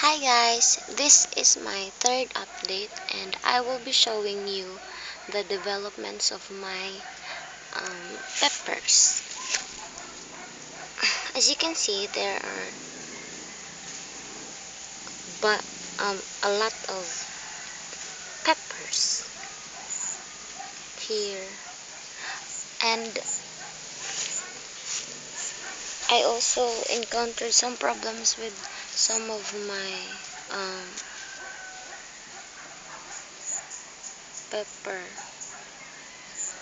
Hi guys, this is my third update and I will be showing you the developments of my peppers. As you can see, there are but a lot of peppers here, and I also encountered some problems with some of my pepper.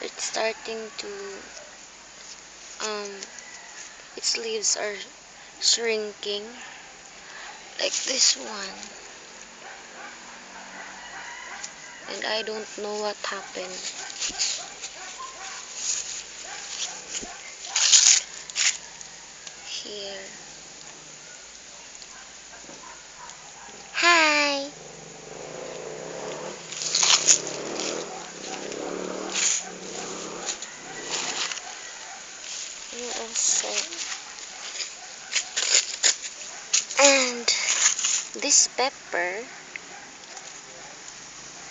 It's starting to its leaves are shrinking like this one, and I don't know what happened. Here. Hi! Here also. And this pepper,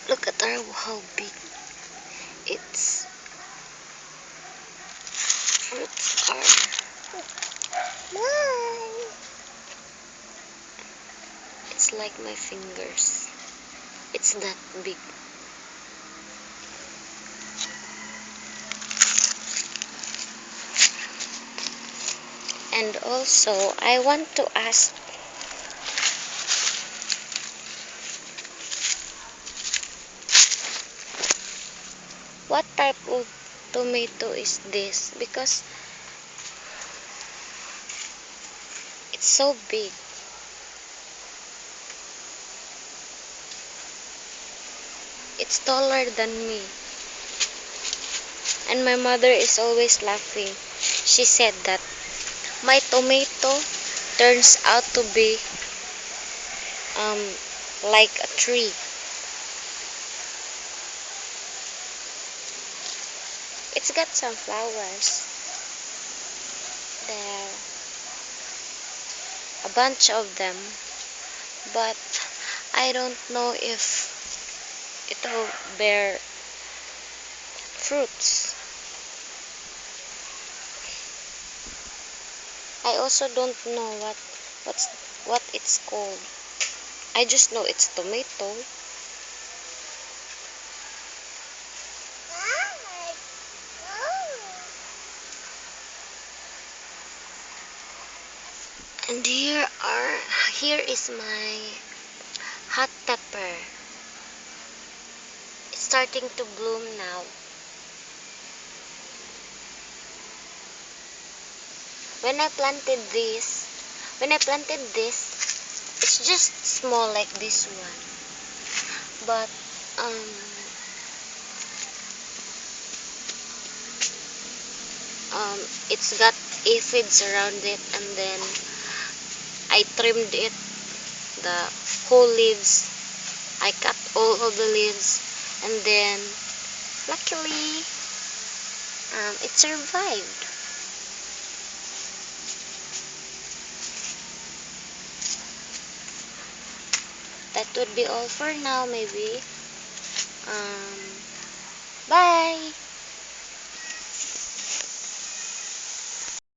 look at how big its roots are. It's like my fingers. It's that big. And also, I want to ask, what type of tomato is this? Because it's so big. It's taller than me. And my mother is always laughing. She said that my tomato turns out to be like a tree. It's got some flowers there, a bunch of them, but I don't know if it'll bear fruits. I also don't know what it's called. I just know it's tomato. And here is my hot pepper. It's starting to bloom now. When I planted this, it's just small like this one. But it's got aphids around it, and then I trimmed it, the whole leaves. I cut all of the leaves, and then luckily it survived. That would be all for now, maybe. Bye!